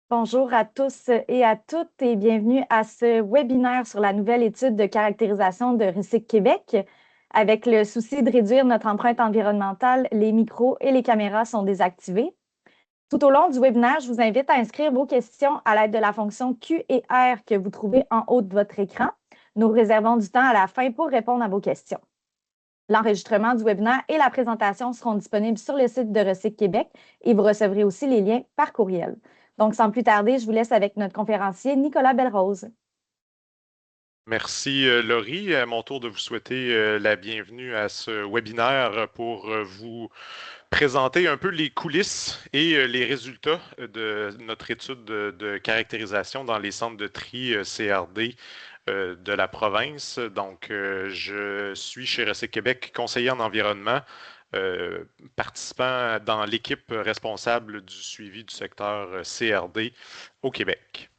Bonjour à tous et à toutes et bienvenue à ce webinaire sur la nouvelle étude de caractérisation de Recyc Québec. Avec le souci de réduire notre empreinte environnementale, les micros et les caméras sont désactivés. Tout au long du webinaire, je vous invite à inscrire vos questions à l'aide de la fonction Q et R que vous trouvez en haut de votre écran. Nous réservons du temps à la fin pour répondre à vos questions. L'enregistrement du webinaire et la présentation seront disponibles sur le site de Recyc Québec et vous recevrez aussi les liens par courriel. Donc, sans plus tarder, je vous laisse avec notre conférencier Nicolas Belrose. Merci Laurie. À mon tour de vous souhaiter la bienvenue à ce webinaire pour vous présenter un peu les coulisses et les résultats de notre étude de caractérisation dans les centres de tri CRD de la province. Donc, je suis chez Recyc Québec conseiller en environnement, participant dans l'équipe responsable du suivi du secteur CRD au Québec.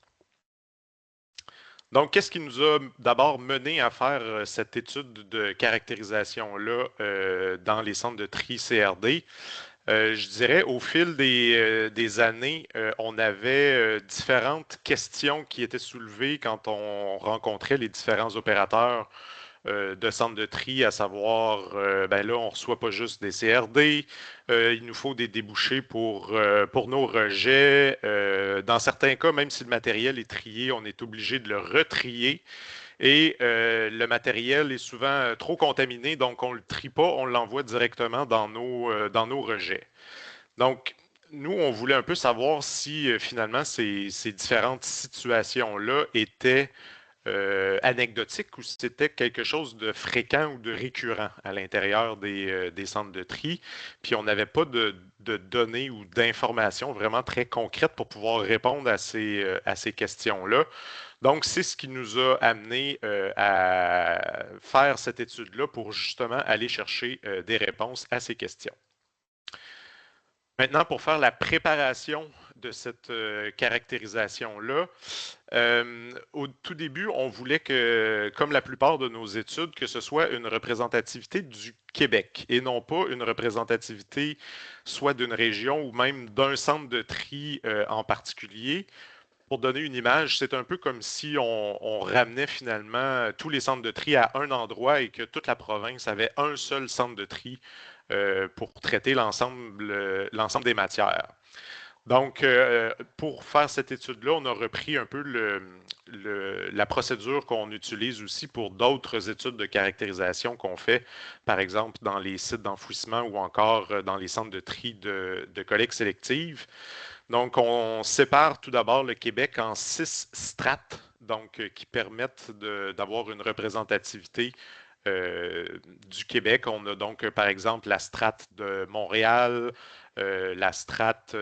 Donc, qu'est-ce qui nous a d'abord mené à faire cette étude de caractérisation-là dans les centres de tri CRD? Je dirais, au fil des années, on avait différentes questions qui étaient soulevées quand on rencontrait les différents opérateurs de centres de tri, à savoir, ben là, on ne reçoit pas juste des CRD, il nous faut des débouchés pour nos rejets. Dans certains cas, même si le matériel est trié, on est obligé de le retrier. Et le matériel est souvent trop contaminé, donc on ne le trie pas, on l'envoie directement dans nos rejets. Donc, nous, on voulait un peu savoir si finalement ces différentes situations-là étaient anecdotique ou si c'était quelque chose de fréquent ou de récurrent à l'intérieur des centres de tri. Puis on n'avait pas de données ou d'informations vraiment très concrètes pour pouvoir répondre à ces questions-là. Donc, c'est ce qui nous a amené à faire cette étude-là pour justement aller chercher des réponses à ces questions. Maintenant, pour faire la préparation de cette caractérisation-là, au tout début, on voulait que, comme la plupart de nos études, que ce soit une représentativité du Québec et non pas une représentativité soit d'une région ou même d'un centre de tri en particulier. Pour donner une image, c'est un peu comme si on ramenait finalement tous les centres de tri à un endroit et que toute la province avait un seul centre de tri pour traiter l'ensemble des matières. Donc, pour faire cette étude-là, on a repris un peu la procédure qu'on utilise aussi pour d'autres études de caractérisation qu'on fait, par exemple dans les sites d'enfouissement ou encore dans les centres de tri de collecte sélective. Donc, on sépare tout d'abord le Québec en 6 strates, donc qui permettent d'avoir une représentativité du Québec. On a donc, par exemple, la strate de Montréal, la strate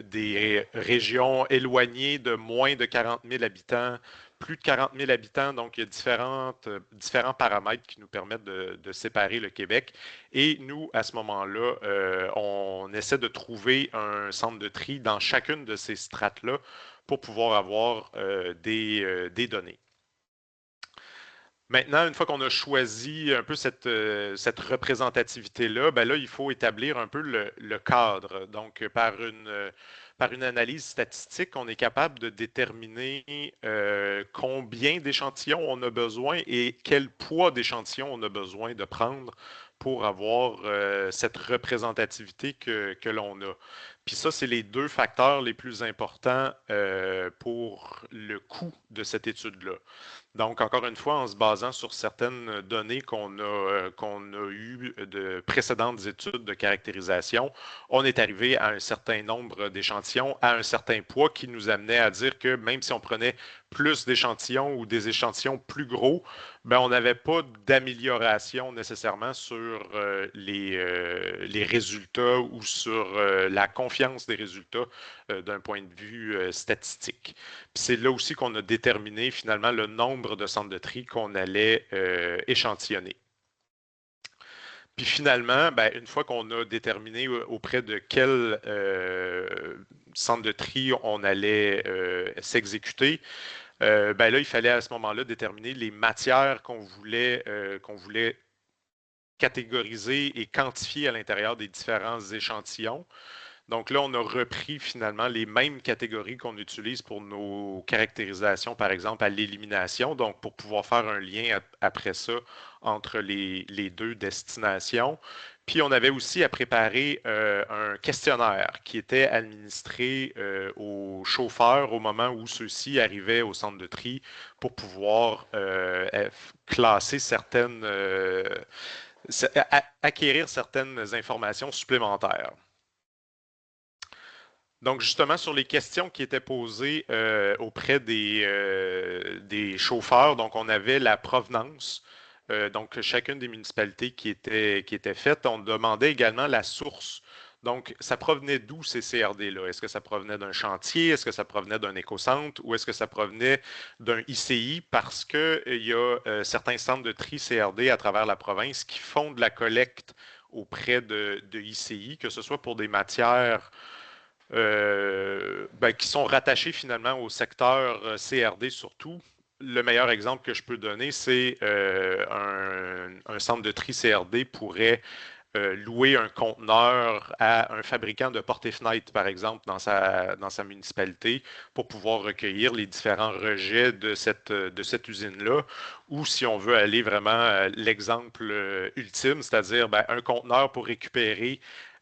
des régions éloignées de moins de 40 000 habitants, plus de 40 000 habitants. Donc, il y a différents paramètres qui nous permettent de séparer le Québec. Et nous, à ce moment-là, on essaie de trouver un centre de tri dans chacune de ces strates-là pour pouvoir avoir des données. Maintenant, une fois qu'on a choisi un peu cette représentativité-là, ben là, il faut établir un peu le cadre. Donc, par une analyse statistique, on est capable de déterminer combien d'échantillons on a besoin et quel poids d'échantillons on a besoin de prendre pour avoir cette représentativité que l'on a. Puis ça, c'est les deux facteurs les plus importants pour le coût de cette étude-là. Donc, encore une fois, en se basant sur certaines données qu'on a eues de précédentes études de caractérisation, on est arrivé à un certain nombre d'échantillons, à un certain poids qui nous amenait à dire que même si on prenait plus d'échantillons ou des échantillons plus gros, ben, on n'avait pas d'amélioration nécessairement sur les résultats ou sur la confiance des résultats d'un point de vue statistique. C'est là aussi qu'on a déterminé finalement le nombre de centres de tri qu'on allait échantillonner. Puis finalement, ben, une fois qu'on a déterminé auprès de quel centre de tri on allait s'exécuter, ben là, il fallait à ce moment-là déterminer les matières qu'on voulait catégoriser et quantifier à l'intérieur des différents échantillons. Donc là, on a repris finalement les mêmes catégories qu'on utilise pour nos caractérisations, par exemple, à l'élimination, donc pour pouvoir faire un lien après ça entre les deux destinations. Puis on avait aussi à préparer un questionnaire qui était administré aux chauffeurs au moment où ceux-ci arrivaient au centre de tri pour pouvoir classer certaines, acquérir certaines informations supplémentaires. Donc, justement, sur les questions qui étaient posées auprès des chauffeurs, donc on avait la provenance, donc chacune des municipalités qui était faite. On demandait également la source. Donc, ça provenait d'où ces CRD-là? Est-ce que ça provenait d'un chantier? Est-ce que ça provenait d'un écocentre? Ou est-ce que ça provenait d'un ICI? Parce qu'il y a certains centres de tri CRD à travers la province qui font de la collecte auprès de ICI, que ce soit pour des matières qui sont rattachés finalement au secteur CRD surtout. Le meilleur exemple que je peux donner, c'est un centre de tri CRD pourrait louer un conteneur à un fabricant de portes et fenêtres, par exemple, dans sa municipalité, pour pouvoir recueillir les différents rejets de cette usine-là. Ou si on veut aller vraiment à l'exemple ultime, c'est-à-dire un conteneur pour récupérer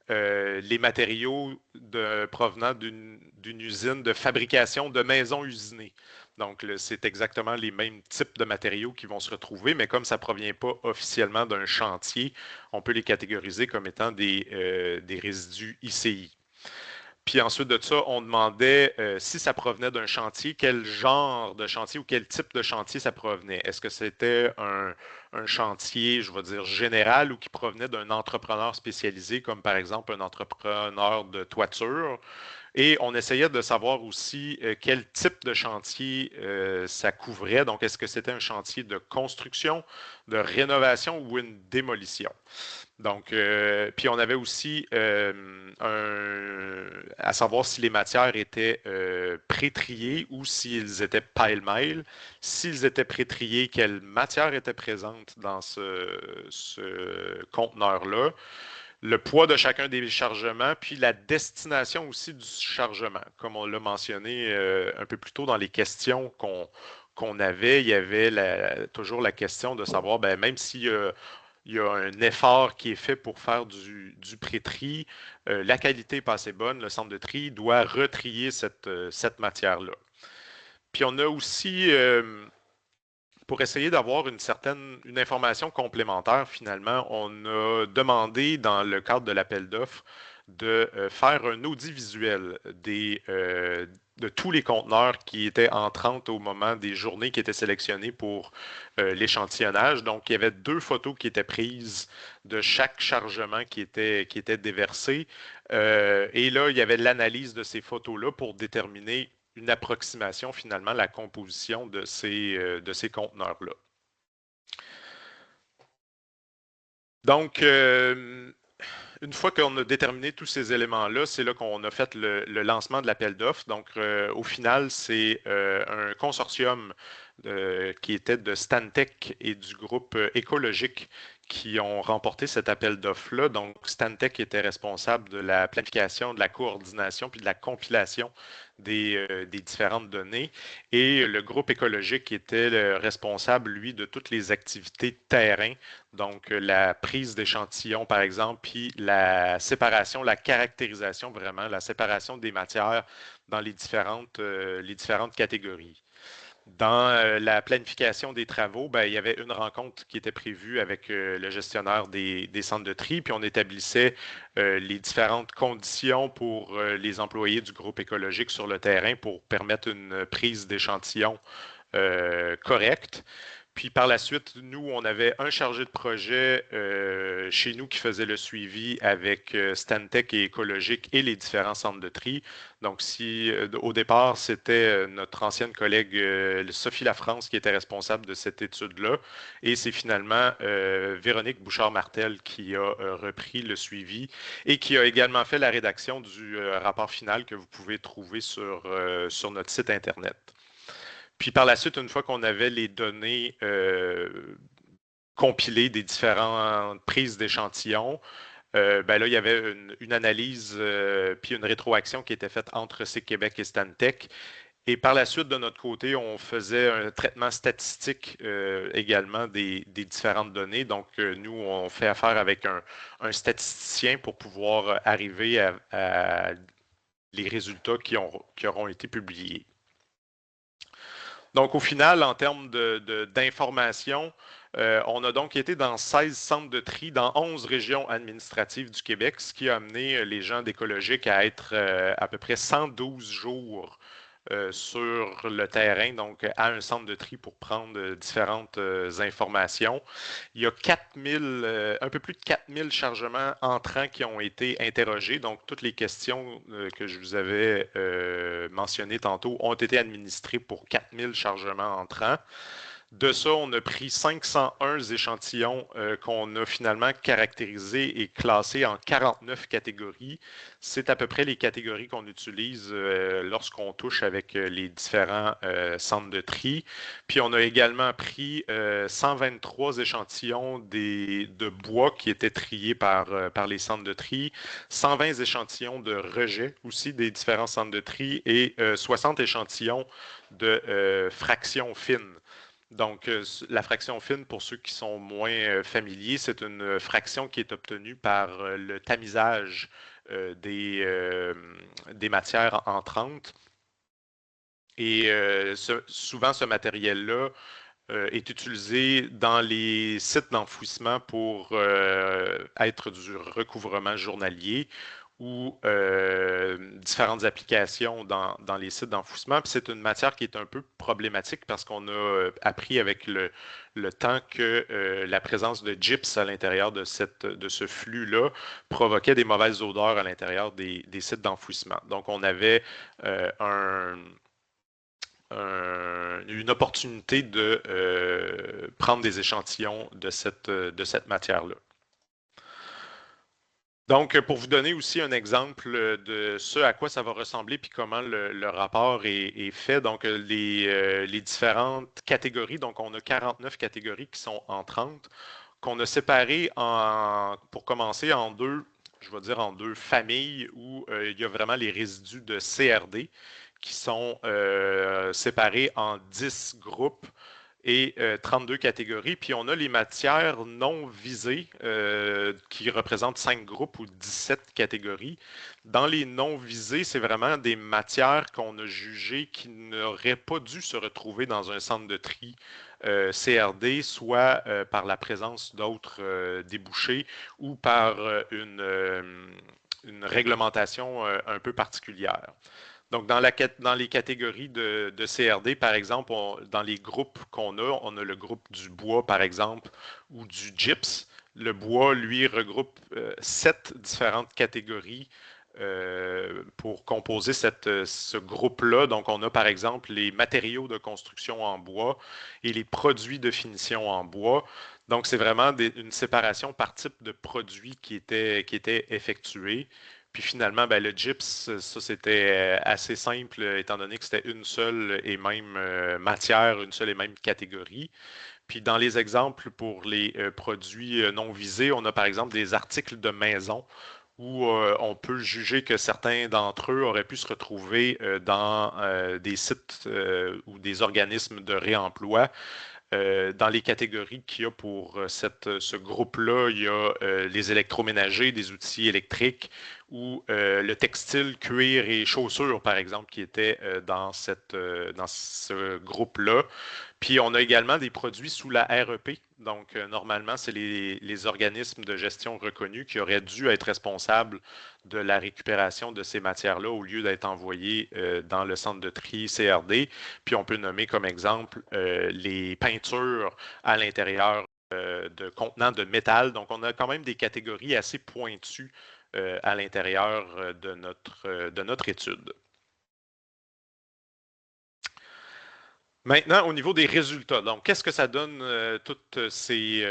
les matériaux provenant d'une usine de fabrication de maisons usinées. Donc, c'est exactement les mêmes types de matériaux qui vont se retrouver, mais comme ça ne provient pas officiellement d'un chantier, on peut les catégoriser comme étant des résidus ICI. Puis ensuite de ça, on demandait si ça provenait d'un chantier, quel genre de chantier ou quel type de chantier ça provenait. Est-ce que c'était un chantier, je vais dire, général ou qui provenait d'un entrepreneur spécialisé, comme par exemple un entrepreneur de toiture? Et on essayait de savoir aussi quel type de chantier ça couvrait. Donc, est-ce que c'était un chantier de construction, de rénovation ou une démolition? Donc, puis on avait aussi à savoir si les matières étaient pré-triées ou s'ils étaient pile-mile. S'ils étaient pré-triés, quelle matière était présente dans ce conteneur-là, le poids de chacun des chargements, puis la destination aussi du chargement. Comme on l'a mentionné un peu plus tôt dans les questions qu'on avait, il y avait toujours la question de savoir, même si il y a un effort qui est fait pour faire du pré-tri. La qualité n'est pas assez bonne. Le centre de tri doit retrier cette matière-là. Puis on a aussi, pour essayer d'avoir une information complémentaire, finalement, on a demandé dans le cadre de l'appel d'offres de faire un audit visuel de tous les conteneurs qui étaient entrants au moment des journées qui étaient sélectionnées pour l'échantillonnage. Donc, il y avait 2 photos qui étaient prises de chaque chargement qui était déversé. Et là, il y avait l'analyse de ces photos-là pour déterminer une approximation, finalement, la composition de ces conteneurs-là. Donc, une fois qu'on a déterminé tous ces éléments-là, c'est là qu'on a fait le lancement de l'appel d'offres. Donc, au final, c'est un consortium qui était de Stantec et du groupe écologique qui ont remporté cet appel d'offres-là. Donc, Stantec était responsable de la planification, de la coordination puis de la compilation des différentes données. Et le groupe écologique était le responsable, lui, de toutes les activités de terrain. Donc, la prise d'échantillons, par exemple, puis la séparation, la caractérisation, vraiment, la séparation des matières dans les différentes catégories. Dans la planification des travaux, il y avait une rencontre qui était prévue avec le gestionnaire des centres de tri, puis on établissait les différentes conditions pour les employés du groupe écologique sur le terrain pour permettre une prise d'échantillons correcte. Puis par la suite, nous, on avait un chargé de projet chez nous qui faisait le suivi avec Stantec et Écologique et les différents centres de tri. Donc, si au départ, c'était notre ancienne collègue Sophie Lafrance qui était responsable de cette étude-là, et c'est finalement Véronique Bouchard-Martel qui a repris le suivi et qui a également fait la rédaction du rapport final que vous pouvez trouver sur notre site Internet. Puis par la suite, une fois qu'on avait les données compilées des différentes prises d'échantillons, ben là, il y avait une analyse puis une rétroaction qui était faite entre Recyc Québec et Stantec. Et par la suite, de notre côté, on faisait un traitement statistique également des différentes données. Donc, nous, on fait affaire avec un statisticien pour pouvoir arriver à les résultats qui auront été publiés. Donc, au final, en termes d'information, on a donc été dans 16 centres de tri dans 11 régions administratives du Québec, ce qui a amené les gens d'Écologique à être à peu près 112 jours sur le terrain, donc à un centre de tri pour prendre différentes informations. Il y a 4000, un peu plus de 4000 chargements entrants qui ont été interrogés. Donc, toutes les questions que je vous avais mentionnées tantôt ont été administrées pour 4000 chargements entrants. De ça, on a pris 501 échantillons qu'on a finalement caractérisés et classés en 49 catégories. C'est à peu près les catégories qu'on utilise lorsqu'on touche avec les différents centres de tri. Puis on a également pris 123 échantillons de bois qui étaient triés par les centres de tri, 120 échantillons de rejet aussi des différents centres de tri et 60 échantillons de fractions fines. Donc, la fraction fine, pour ceux qui sont moins familiers, c'est une fraction qui est obtenue par le tamisage des matières entrantes. Et souvent, ce matériel-là est utilisé dans les sites d'enfouissement pour être du recouvrement journalier ou différentes applications dans les sites d'enfouissement. Puis c'est une matière qui est un peu problématique parce qu'on a appris avec le temps que la présence de gyps à l'intérieur de ce flux-là provoquait des mauvaises odeurs à l'intérieur des sites d'enfouissement. Donc on avait une opportunité de prendre des échantillons de cette matière-là. Donc, pour vous donner aussi un exemple de ce à quoi ça va ressembler puis comment le rapport est fait, donc les différentes catégories, donc on a 49 catégories qui sont en 30, qu'on a séparées pour commencer en deux, je vais dire en deux familles où il y a vraiment les résidus de CRD qui sont séparés en 10 groupes et 32 catégories. Puis on a les matières non visées qui représentent 5 groupes ou 17 catégories. Dans les non visées, c'est vraiment des matières qu'on a jugées qui n'auraient pas dû se retrouver dans un centre de tri CRD, soit par la présence d'autres débouchés ou par une réglementation un peu particulière. Donc, dans les catégories de CRD, par exemple, dans les groupes qu'on a, on a le groupe du bois, par exemple, ou du gyps. Le bois, lui, regroupe 7 différentes catégories pour composer ce groupe-là. Donc, on a, par exemple, les matériaux de construction en bois et les produits de finition en bois. Donc, c'est vraiment une séparation par type de produit qui était effectuée. Puis finalement, ben, le gyps, ça c'était assez simple, étant donné que c'était une seule et même matière, une seule et même catégorie. Puis dans les exemples pour les produits non visés, on a par exemple des articles de maison où on peut juger que certains d'entre eux auraient pu se retrouver dans des sites ou des organismes de réemploi. Dans les catégories qu'il y a pour ce groupe-là, il y a les électroménagers, des outils électriques ou le textile, cuir et chaussures, par exemple, qui étaient dans ce groupe-là. Puis on a également des produits sous la REP. Donc, normalement, c'est les organismes de gestion reconnus qui auraient dû être responsables de la récupération de ces matières-là au lieu d'être envoyées dans le centre de tri CRD. Puis on peut nommer comme exemple les peintures à l'intérieur de contenants de métal. Donc, on a quand même des catégories assez pointues à l'intérieur de notre étude. Maintenant, au niveau des résultats, donc qu'est-ce que ça donne toutes ces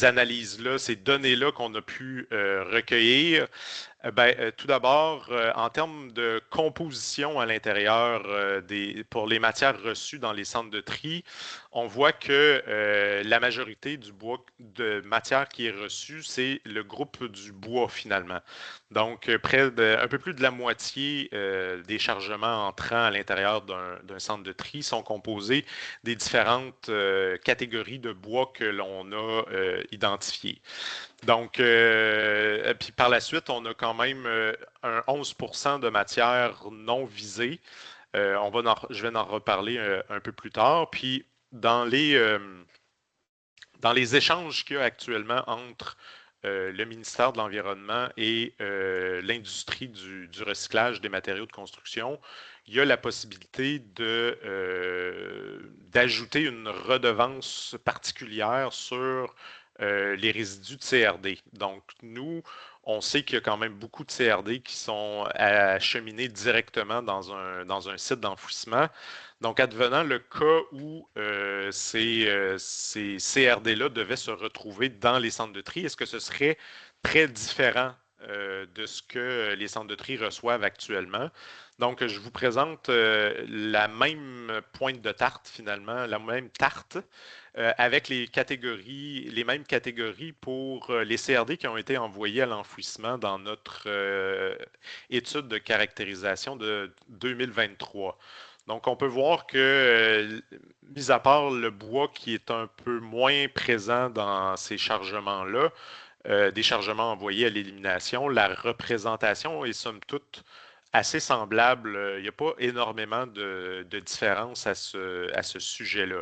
analyses-là, ces données-là qu'on a pu recueillir? Tout d'abord, en termes de composition à l'intérieur pour les matières reçues dans les centres de tri, on voit que la majorité du bois de matière qui est reçue, c'est le groupe du bois finalement. Donc, un peu plus de la moitié des chargements entrant à l'intérieur d'un centre de tri sont composés des différentes catégories de bois que l'on a identifiées. Donc, puis par la suite, on a quand même un 11% de matière non visée. Je vais en reparler un peu plus tard. Puis, dans les, euh, dans les échanges qu'il y a actuellement entre le ministère de l'Environnement et l'industrie du recyclage des matériaux de construction, il y a la possibilité d'ajouter une redevance particulière sur les résidus de CRD. Donc, nous, on sait qu'il y a quand même beaucoup de CRD qui sont acheminés directement dans un site d'enfouissement. Donc, advenant le cas où ces CRD-là devaient se retrouver dans les centres de tri, est-ce que ce serait très différent de ce que les centres de tri reçoivent actuellement? Donc, je vous présente la même pointe de tarte, finalement, la même tarte, avec les mêmes catégories pour les CRD qui ont été envoyés à l'enfouissement dans notre étude de caractérisation de 2023. Donc, on peut voir que, mis à part le bois qui est un peu moins présent dans ces chargements-là, des chargements envoyés à l'élimination, la représentation est somme toute assez semblable. Il n'y a pas énormément de différence à ce sujet-là.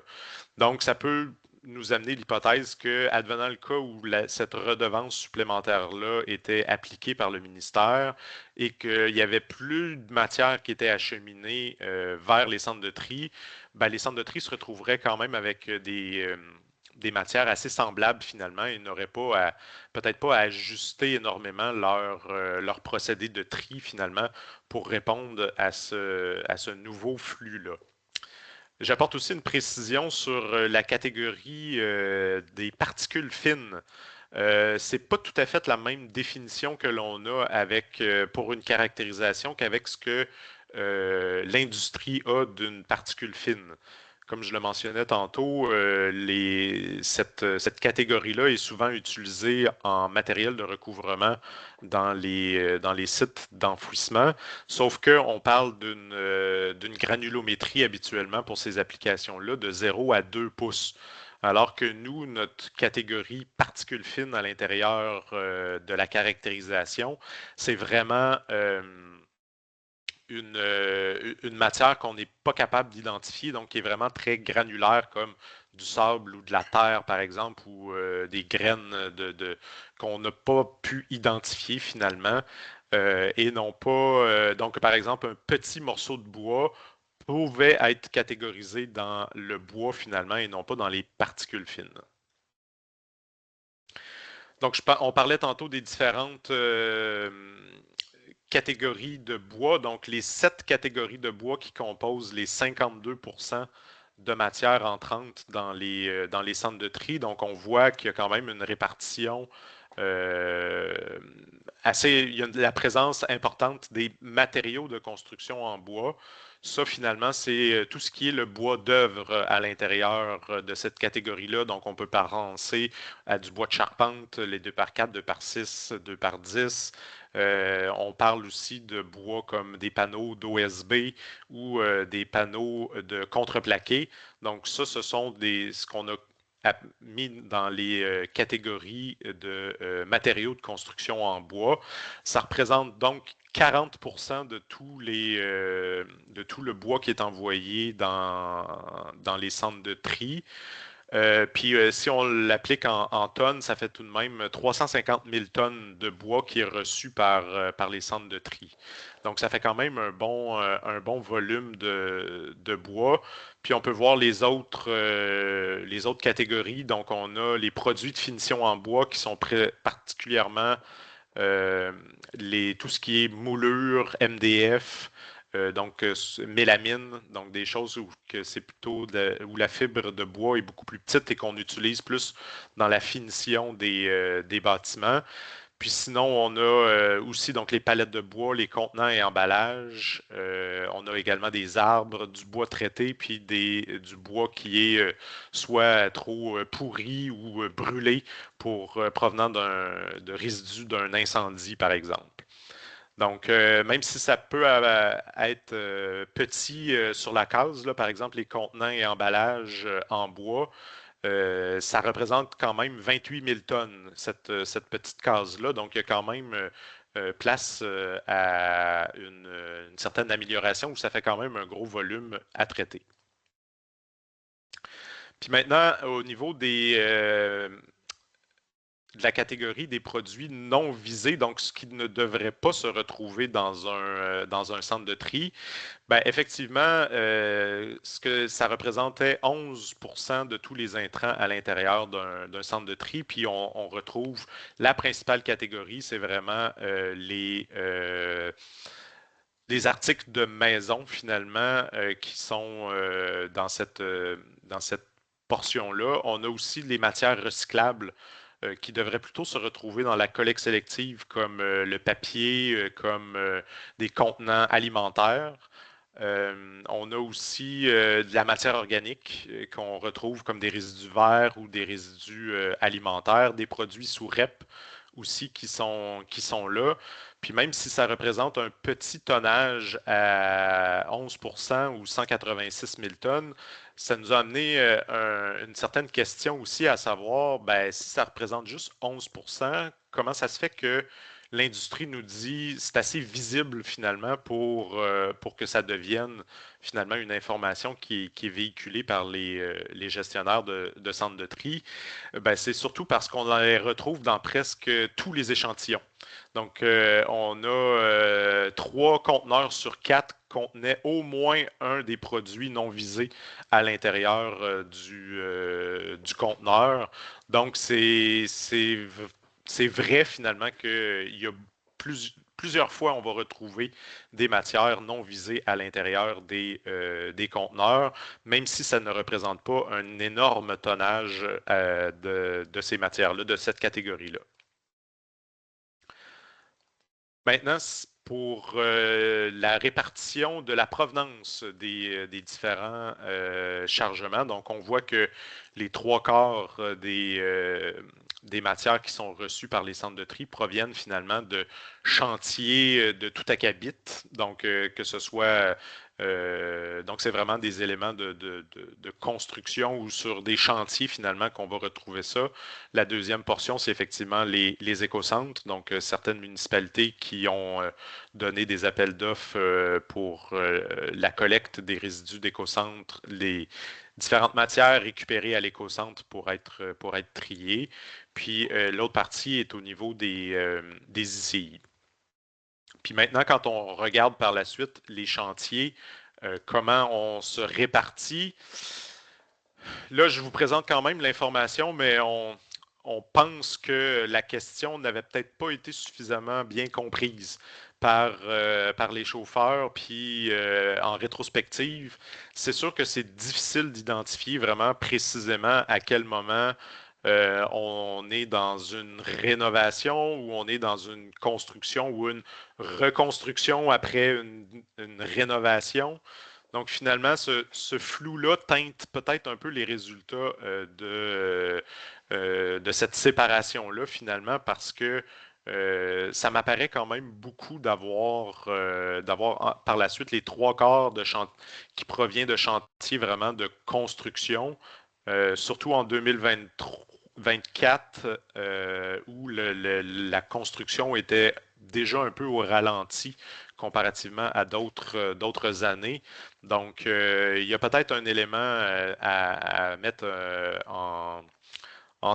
Donc, ça peut nous amener l'hypothèse que, advenant le cas où cette redevance supplémentaire-là était appliquée par le ministère et qu'il y avait plus de matière qui était acheminée vers les centres de tri, ben, les centres de tri se retrouveraient quand même avec des matières assez semblables finalement et n'auraient peut-être pas à ajuster énormément leur procédé de tri finalement pour répondre à ce nouveau flux-là. J'apporte aussi une précision sur la catégorie des particules fines. C'est pas tout à fait la même définition que l'on a pour une caractérisation qu'avec ce que l'industrie a d'une particule fine. Comme je le mentionnais tantôt, cette catégorie-là est souvent utilisée en matériel de recouvrement dans les sites d'enfouissement, sauf qu'on parle d'une granulométrie habituellement pour ces applications-là de 0 à 2 pouces. Alors que nous, notre catégorie particules fines à l'intérieur de la caractérisation, c'est vraiment une matière qu'on n'est pas capable d'identifier, donc qui est vraiment très granulaire, comme du sable ou de la terre, par exemple, ou des graines qu'on n'a pas pu identifier finalement, et non pas, donc par exemple, un petit morceau de bois pouvait être catégorisé dans le bois finalement et non pas dans les particules fines. Donc, on parlait tantôt des différentes catégories de bois, donc les 7 catégories de bois qui composent les 52% de matière entrante dans les centres de tri. Donc, on voit qu'il y a quand même une répartition euh, il y a la présence importante des matériaux de construction en bois. Ça, finalement, c'est tout ce qui est le bois d'œuvre à l'intérieur de cette catégorie-là. Donc, on peut penser à du bois de charpente, les 2 par 4, 2 par 6, 2 par 10. On parle aussi de bois comme des panneaux d'OSB ou des panneaux de contreplaqué. Donc, ça, ce sont ce qu'on a mis dans les catégories de matériaux de construction en bois. Ça représente donc 40% de de tout le bois qui est envoyé dans les centres de tri. Si on l'applique en tonnes, ça fait tout de même 350 000 tonnes de bois qui est reçu par les centres de tri. Donc, ça fait quand même un bon volume de bois. Puis, on peut voir les autres catégories. Donc, on a les produits de finition en bois qui sont particulièrement euh, tout ce qui est moulure, MDF, mélamine, donc des choses que c'est plutôt où la fibre de bois est beaucoup plus petite et qu'on utilise plus dans la finition des bâtiments. Puis sinon, on a aussi donc les palettes de bois, les contenants et emballages. On a également des arbres, du bois traité, puis du bois qui est soit trop pourri ou brûlé provenant de résidus d'un incendie, par exemple. Donc, même si ça peut être petit sur la case, là, par exemple les contenants et emballages en bois, ça représente quand même 28 000 tonnes, cette petite case-là. Donc, il y a quand même place à une certaine amélioration où ça fait quand même un gros volume à traiter. Puis maintenant, au niveau de la catégorie des produits non visés, donc ce qui ne devrait pas se retrouver dans un centre de tri, ben, effectivement, ce que ça représentait 11% de tous les intrants à l'intérieur d'un centre de tri, puis on retrouve la principale catégorie, c'est vraiment les articles de maison, finalement, qui sont dans cette portion-là. On a aussi les matières recyclables qui devraient plutôt se retrouver dans la collecte sélective, comme le papier, comme des contenants alimentaires. On a aussi de la matière organique qu'on retrouve comme des résidus verts ou des résidus alimentaires, des produits sous REP aussi qui sont là. Puis même si ça représente un petit tonnage à 11% ou 186 000 tonnes, ça nous a amené une certaine question aussi à savoir, ben, si ça représente juste 11%, comment ça se fait que l'industrie nous dit c'est assez visible finalement pour que ça devienne finalement une information qui est véhiculée par les gestionnaires de centres de tri. Ben, c'est surtout parce qu'on les retrouve dans presque tous les échantillons. Donc, on a 3 conteneurs sur 4 contenaient au moins un des produits non visés à l'intérieur du conteneur. Donc, c'est vrai finalement qu'il y a plusieurs fois, on va retrouver des matières non visées à l'intérieur des conteneurs, même si ça ne représente pas un énorme tonnage de ces matières-là, de cette catégorie-là. Maintenant, pour la répartition de la provenance des différents chargements, donc on voit que les 3 quarts des matières qui sont reçues par les centres de tri proviennent finalement de chantiers de tout acabit, donc que ce soit donc, c'est vraiment des éléments de construction ou sur des chantiers, finalement, qu'on va retrouver ça. La deuxième portion, c'est effectivement les écocentres, donc certaines municipalités qui ont donné des appels d'offres pour la collecte des résidus d'écocentres, les différentes matières récupérées à l'écocentre pour être triées. Puis l'autre partie est au niveau des ICI. Puis maintenant, quand on regarde par la suite les chantiers, comment on se répartit, là, je vous présente quand même l'information, mais on pense que la question n'avait peut-être pas été suffisamment bien comprise par les chauffeurs. Puis en rétrospective, c'est sûr que c'est difficile d'identifier vraiment précisément à quel moment on est dans une rénovation ou on est dans une construction ou une reconstruction après une rénovation. Donc finalement, ce flou-là teinte peut-être un peu les résultats de cette séparation-là finalement parce que ça m'apparaît quand même beaucoup d'avoir par la suite les 3 quarts qui provient de chantiers vraiment de construction, surtout en 2024 où la construction était déjà un peu au ralenti comparativement à d'autres années. Donc, il y a peut-être un élément à mettre en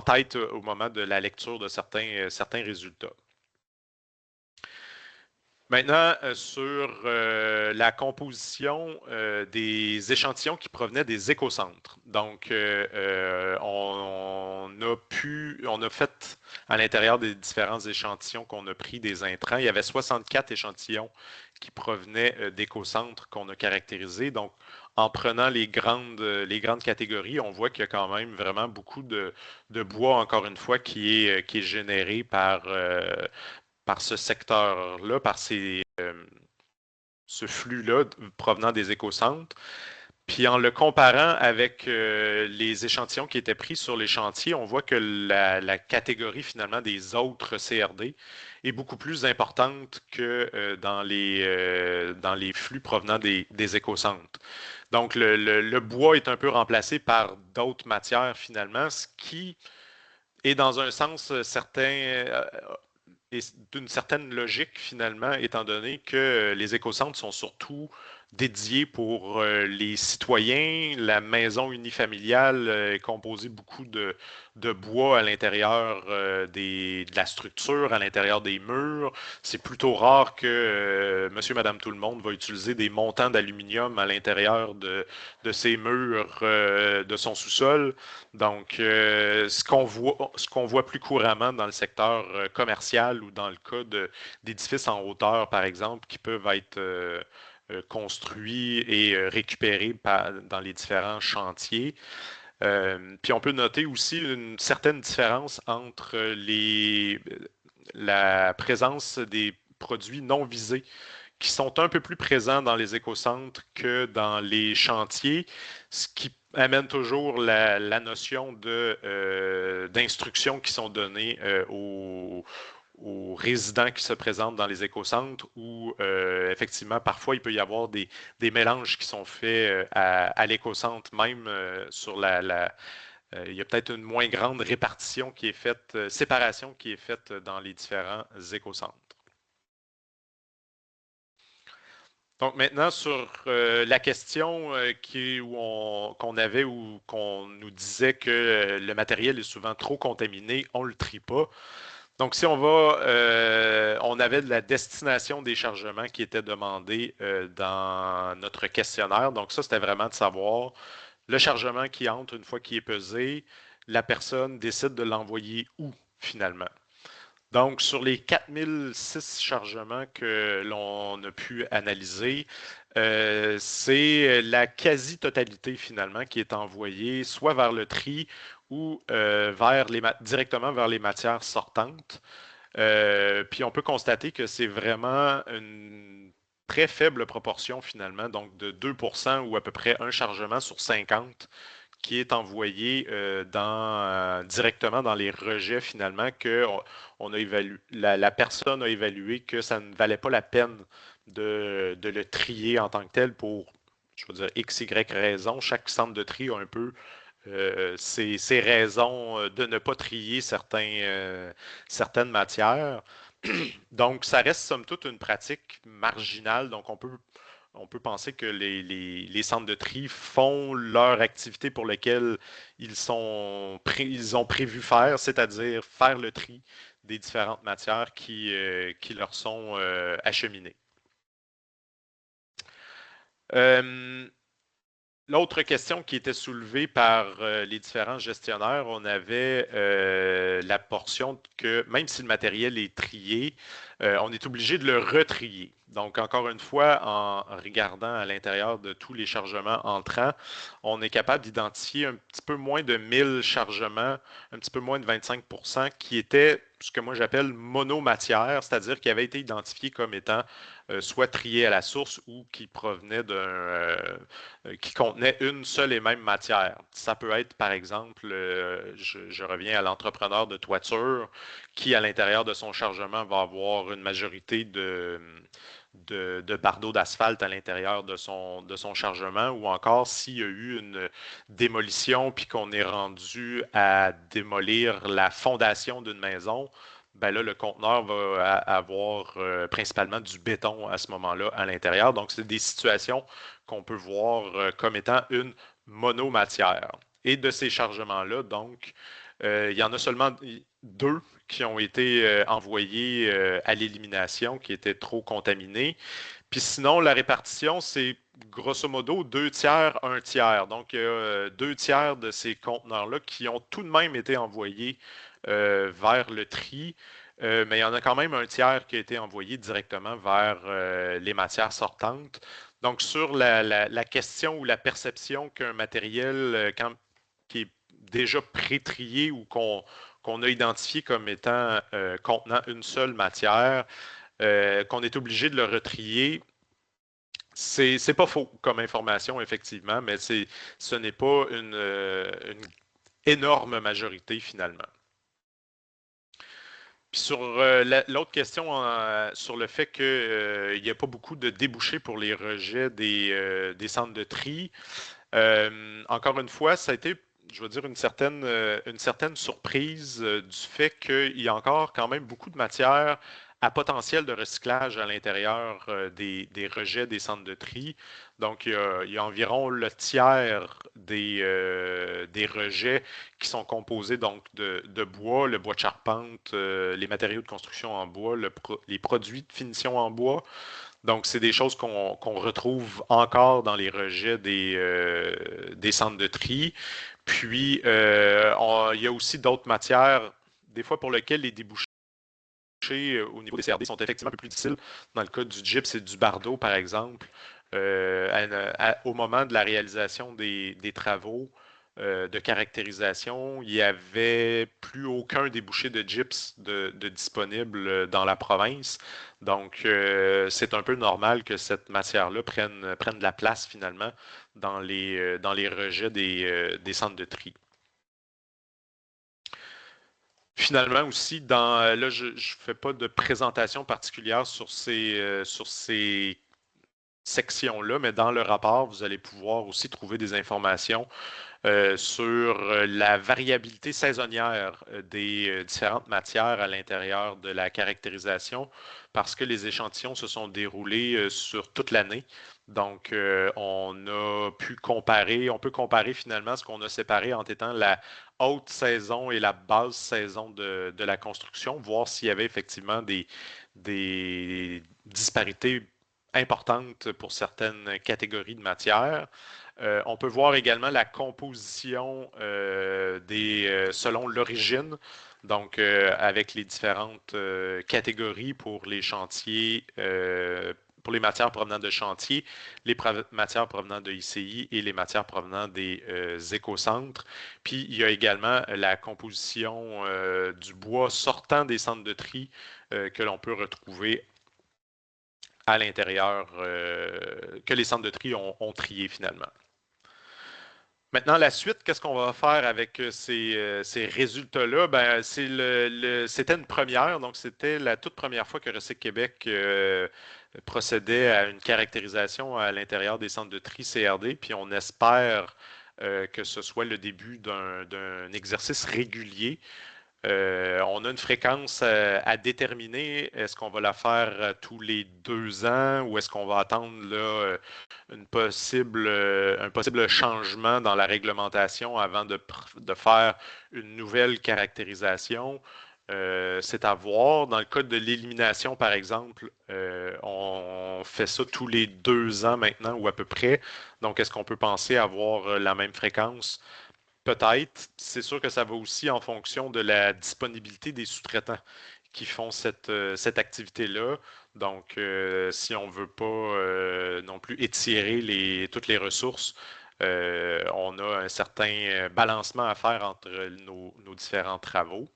tête au moment de la lecture de certains résultats. Maintenant, sur la composition des échantillons qui provenaient des écocentres. Donc, on a fait à l'intérieur des différents échantillons qu'on a pris des intrants. Il y avait 64 échantillons qui provenaient d'écocentres qu'on a caractérisés. Donc, en prenant les grandes catégories, on voit qu'il y a quand même vraiment beaucoup de bois, encore une fois, qui est généré par ce secteur-là, par ce flux-là provenant des écocentres. Puis en le comparant avec les échantillons qui étaient pris sur les chantiers, on voit que la catégorie finalement des autres CRD est beaucoup plus importante que dans les flux provenant des écocentres. Donc le bois est un peu remplacé par d'autres matières finalement, ce qui est dans un sens certain et d'une certaine logique finalement, étant donné que les écocentres sont surtout dédiés pour les citoyens. La maison unifamiliale est composée beaucoup de bois à l'intérieur de la structure, à l'intérieur des murs. C'est plutôt rare que monsieur, madame, tout le monde va utiliser des montants d'aluminium à l'intérieur de ses murs, de son sous-sol. Donc, ce qu'on voit plus couramment dans le secteur commercial ou dans le cas d'édifices en hauteur, par exemple, qui peuvent être construits et récupérés dans les différents chantiers. Puis on peut noter aussi une certaine différence entre la présence des produits non visés qui sont un peu plus présents dans les écocentres que dans les chantiers, ce qui amène toujours la notion d'instructions qui sont données aux résidents qui se présentent dans les écocentres où effectivement parfois il peut y avoir des mélanges qui sont faits à l'écocentre même il y a peut-être une moins grande répartition qui est faite, séparation qui est faite dans les différents écocentres. Donc maintenant sur la question qu'on avait ou qu'on nous disait que le matériel est souvent trop contaminé, on ne le trie pas. Donc si on avait de la destination des chargements qui était demandée dans notre questionnaire. Donc ça, c'était vraiment de savoir le chargement qui entre une fois qu'il est pesé, la personne décide de l'envoyer où finalement. Donc, sur les 4006 chargements que l'on a pu analyser, c'est la quasi-totalité finalement qui est envoyée soit vers le tri ou directement vers les matières sortantes. Puis on peut constater que c'est vraiment une très faible proportion finalement, donc de 2% ou à peu près un chargement sur 50 qui est envoyé directement dans les rejets finalement que on a la personne a évalué que ça ne valait pas la peine de le trier en tant que tel pour, je veux dire, X, Y raisons. Chaque centre de tri a un peu ses raisons de ne pas trier certaines matières. Donc, ça reste somme toute une pratique marginale. Donc, on peut penser que les centres de tri font leur activité pour laquelle ils ont prévu faire, c'est-à-dire faire le tri des différentes matières qui leur sont acheminées. L'autre question qui était soulevée par les différents gestionnaires, on avait la portion que même si le matériel est trié, on est obligé de le retrier. Donc, encore une fois, en regardant à l'intérieur de tous les chargements entrants, on est capable d'identifier un petit peu moins de 1000 chargements, un petit peu moins de 25% qui étaient ce que moi j'appelle monomatière, c'est-à-dire qui avaient été identifiés comme étant soit triés à la source ou qui provenaient qui contenait une seule et même matière. Ça peut être, par exemple, je reviens à l'entrepreneur de toiture qui, à l'intérieur de son chargement, va avoir une majorité de bardeaux d'asphalte à l'intérieur de son chargement, ou encore s'il y a eu une démolition puis qu'on est rendu à démolir la fondation d'une maison, ben là, le conteneur va avoir principalement du béton à ce moment-là à l'intérieur. Donc, c'est des situations qu'on peut voir comme étant une monomatière. Et de ces chargements-là, donc, il y en a seulement 2 qui ont été envoyés à l'élimination, qui étaient trop contaminés. Puis sinon, la répartition, c'est grosso modo 2 tiers, 1 tiers. Donc, il y a 2 tiers de ces conteneurs-là qui ont tout de même été envoyés vers le tri, mais il y en a quand même un tiers qui a été envoyé directement vers les matières sortantes. Donc, sur la question ou la perception qu'un matériel qui est déjà pré-trié ou qu'on a identifié comme étant contenant une seule matière, qu'on est obligé de le retrier, c'est pas faux comme information, effectivement, mais ce n'est pas une énorme majorité finalement. Puis sur l'autre question sur le fait qu'il n'y a pas beaucoup de débouchés pour les rejets des centres de tri, encore une fois, ça a été, je veux dire, une certaine surprise du fait qu'il y a encore quand même beaucoup de matière à potentiel de recyclage à l'intérieur des rejets des centres de tri. Donc, il y a environ le tiers des rejets qui sont composés donc de bois, le bois de charpente, les matériaux de construction en bois, les produits de finition en bois. Donc, c'est des choses qu'on retrouve encore dans les rejets des centres de tri. Puis, il y a aussi d'autres matières, des fois pour lesquelles les débouchés au niveau des CRD sont effectivement un peu plus difficiles. Dans le cas du gyps et du bardeau, par exemple, au moment de la réalisation des travaux de caractérisation, il n'y avait plus aucun débouché de gyps de disponible dans la province. Donc, c'est un peu normal que cette matière-là prenne de la place finalement dans les rejets des centres de tri. Finalement aussi, là, je ne fais pas de présentation particulière sur ces sections-là, mais dans le rapport, vous allez pouvoir aussi trouver des informations sur la variabilité saisonnière des différentes matières à l'intérieur de la caractérisation, parce que les échantillons se sont déroulés sur toute l'année. Donc, on peut comparer finalement ce qu'on a séparé en étant la haute saison et la basse saison de la construction, voir s'il y avait effectivement des disparités importantes pour certaines catégories de matières. On peut voir également la composition selon l'origine, donc avec les différentes catégories pour les chantiers, pour les matières provenant de chantiers, les matières provenant de ICI et les matières provenant des écocentres. Puis il y a également la composition du bois sortant des centres de tri que l'on peut retrouver à l'intérieur, que les centres de tri ont trié finalement. Maintenant, la suite, qu'est-ce qu'on va faire avec ces résultats-là? Ben, c'était une première, donc c'était la toute première fois que Recyc Québec procédait à une caractérisation à l'intérieur des centres de tri CRD, puis on espère que ce soit le début d'un exercice régulier. On a une fréquence à déterminer. Est-ce qu'on va la faire tous les 2 ans ou est-ce qu'on va attendre là, un possible changement dans la réglementation avant de faire une nouvelle caractérisation? C'est à voir. Dans le cas de l'élimination, par exemple, on fait ça tous les 2 ans maintenant ou à peu près. Donc, est-ce qu'on peut penser avoir la même fréquence? Peut-être. C'est sûr que ça va aussi en fonction de la disponibilité des sous-traitants qui font cette activité-là. Donc, si on ne veut pas non plus étirer toutes les ressources, on a un certain balancement à faire entre nos différents travaux.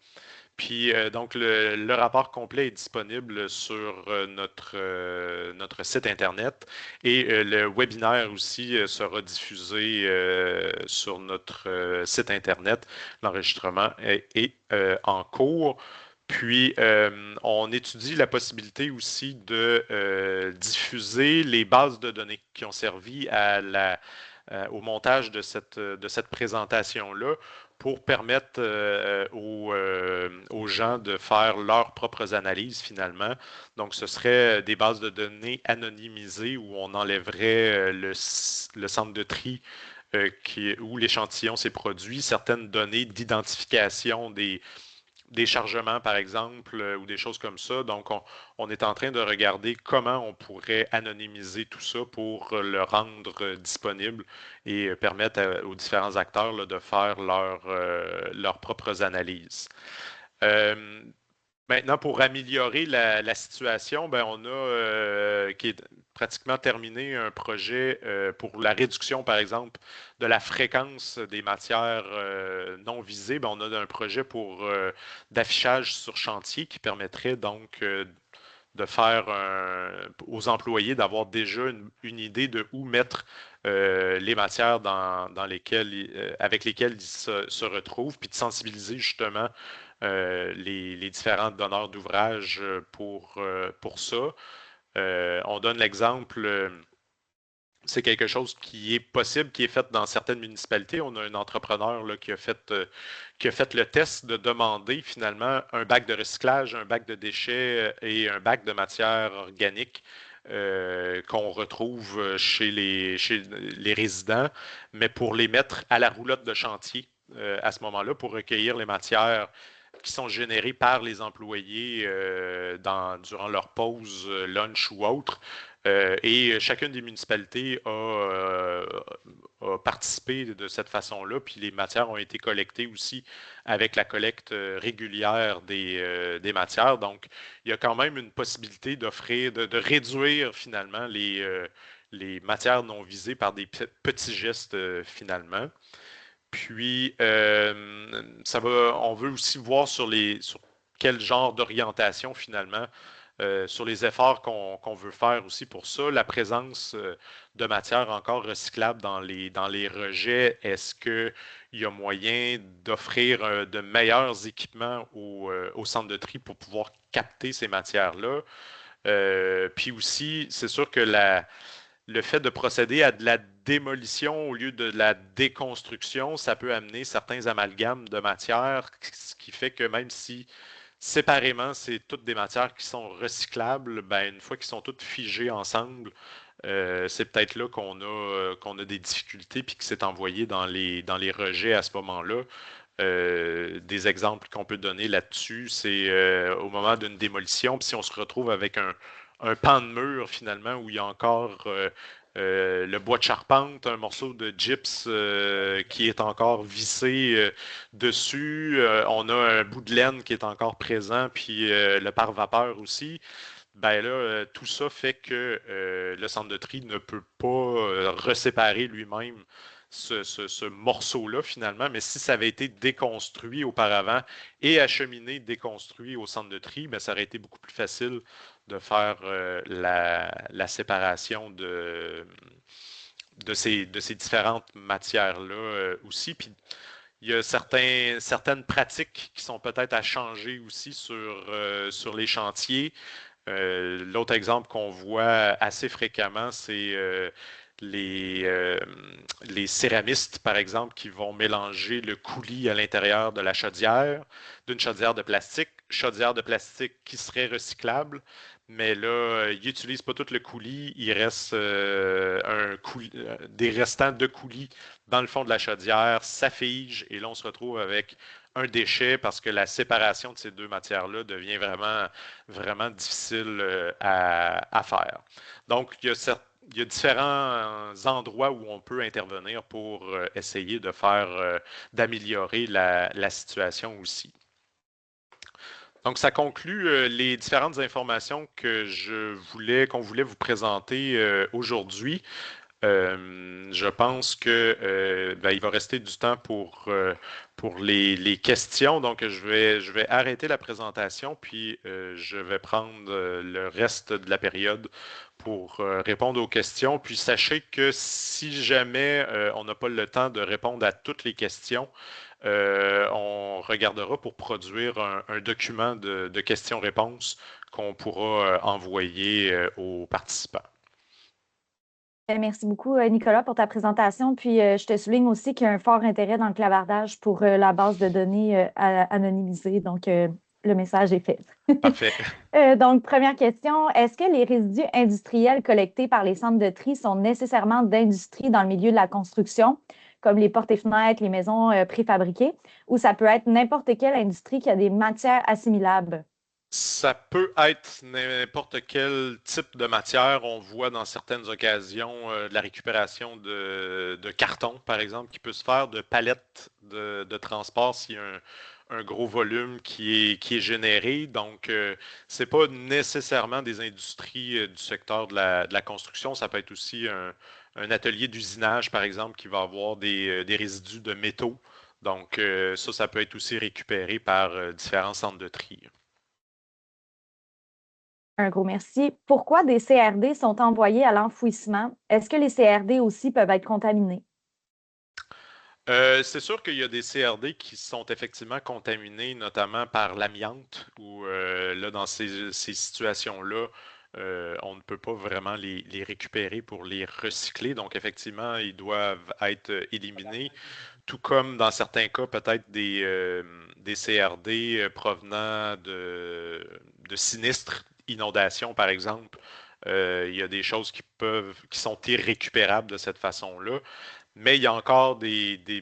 Puis, donc, le rapport complet est disponible sur notre site Internet et le webinaire aussi sera diffusé sur notre site Internet. L'enregistrement est en cours. Puis, on étudie la possibilité aussi de diffuser les bases de données qui ont servi au montage de cette présentation-là pour permettre aux gens de faire leurs propres analyses finalement. Donc, ce serait des bases de données anonymisées où on enlèverait le centre de tri où l'échantillon s'est produit, certaines données d'identification des chargements, par exemple, ou des choses comme ça. Donc, on est en train de regarder comment on pourrait anonymiser tout ça pour le rendre disponible et permettre aux différents acteurs là, de faire leurs propres analyses. Euh, Maintenant, pour améliorer la situation, ben, on a qui est pratiquement terminé un projet pour la réduction, par exemple, de la fréquence des matières non visées. Ben, on a un projet pour d'affichage sur chantier qui permettrait donc de faire aux employés d'avoir déjà une idée de où mettre les matières dans lesquelles, avec lesquelles ils se retrouvent, puis de sensibiliser justement les différents donneurs d'ouvrages pour ça. On donne l'exemple, c'est quelque chose qui est possible, qui est fait dans certaines municipalités. On a un entrepreneur là, qui a fait le test de demander finalement un bac de recyclage, un bac de déchets et un bac de matière organique qu'on retrouve chez les résidents, mais pour les mettre à la roulotte de chantier à ce moment-là, pour recueillir les matières qui sont générées par les employés durant leur pause, lunch ou autre. Et chacune des municipalités a participé de cette façon-là, puis les matières ont été collectées aussi avec la collecte régulière des matières. Donc, il y a quand même une possibilité d'offrir, de réduire finalement les matières non visées par des petits gestes finalement. Puis, on veut aussi voir sur quel genre d'orientation finalement, sur les efforts qu'on veut faire aussi pour ça. La présence de matières encore recyclables dans les rejets, est-ce qu'il y a moyen d'offrir de meilleurs équipements au centre de tri pour pouvoir capter ces matières-là? Puis aussi, c'est sûr que le fait de procéder à de la démolition au lieu de la déconstruction, ça peut amener certains amalgames de matières, ce qui fait que même si séparément, c'est toutes des matières qui sont recyclables, ben, une fois qu'ils sont toutes figées ensemble, c'est peut-être là qu'on a des difficultés puis que c'est envoyé dans les rejets à ce moment-là. Des exemples qu'on peut donner là-dessus, c'est au moment d'une démolition, puis si on se retrouve avec un pan de mur finalement où il y a encore le bois de charpente, un morceau de gyps qui est encore vissé dessus, on a un bout de laine qui est encore présent, puis le pare-vapeur aussi. Ben là, tout ça fait que le centre de tri ne peut pas reséparer lui-même ce morceau-là finalement, mais si ça avait été déconstruit auparavant et acheminé, déconstruit au centre de tri, ben, ça aurait été beaucoup plus facile de faire la séparation de ces différentes matières-là aussi. Puis il y a certaines pratiques qui sont peut-être à changer aussi sur les chantiers. L'autre exemple qu'on voit assez fréquemment, c'est les, euh, les céramistes, par exemple, qui vont mélanger le coulis à l'intérieur de la chaudière, d'une chaudière de plastique qui serait recyclable, mais là, ils n'utilisent pas tout le coulis, il reste des restants de coulis dans le fond de la chaudière, ça fige, et là, on se retrouve avec un déchet parce que la séparation de ces deux matières-là devient vraiment difficile à faire. Donc, il y a différents endroits où on peut intervenir pour essayer de d'améliorer la situation aussi. Donc, ça conclut les différentes informations qu'on voulait vous présenter aujourd'hui. Je pense que ben, il va rester du temps pour les questions. Donc, je vais arrêter la présentation, puis je vais prendre le reste de la période pour répondre aux questions. Puis, sachez que si jamais on n'a pas le temps de répondre à toutes les questions, on regardera pour produire un document de questions-réponses qu'on pourra envoyer aux participants. Merci beaucoup, Nicolas, pour ta présentation. Puis, je te souligne aussi qu'il y a un fort intérêt dans le clavardage pour la base de données anonymisée. Donc, le message est fait. Parfait. Donc, première question, est-ce que les résidus industriels collectés par les centres de tri sont nécessairement d'industrie dans le milieu de la construction, comme les portes et fenêtres, les maisons préfabriquées, ou ça peut être n'importe quelle industrie qui a des matières assimilables? Ça peut être n'importe quel type de matière. On voit dans certaines occasions de la récupération de carton, par exemple, qui peut se faire de palettes de transport s'il y a un gros volume qui est généré. Donc, c'est pas nécessairement des industries du secteur de la construction. Ça peut être aussi un atelier d'usinage, par exemple, qui va avoir des résidus de métaux. Donc, ça peut être aussi récupéré par différents centres de tri. Un gros merci. Pourquoi des CRD sont envoyés à l'enfouissement? Est-ce que les CRD aussi peuvent être contaminés? C'est sûr qu'il y a des CRD qui sont effectivement contaminés, notamment par l'amiante, où là, dans ces situations-là, on ne peut pas vraiment les récupérer pour les recycler. Donc, effectivement, ils doivent être éliminés, tout comme dans certains cas, peut-être des CRD provenant de sinistres, inondations, par exemple. Il y a des choses qui sont irrécupérables de cette façon-là. Mais il y a encore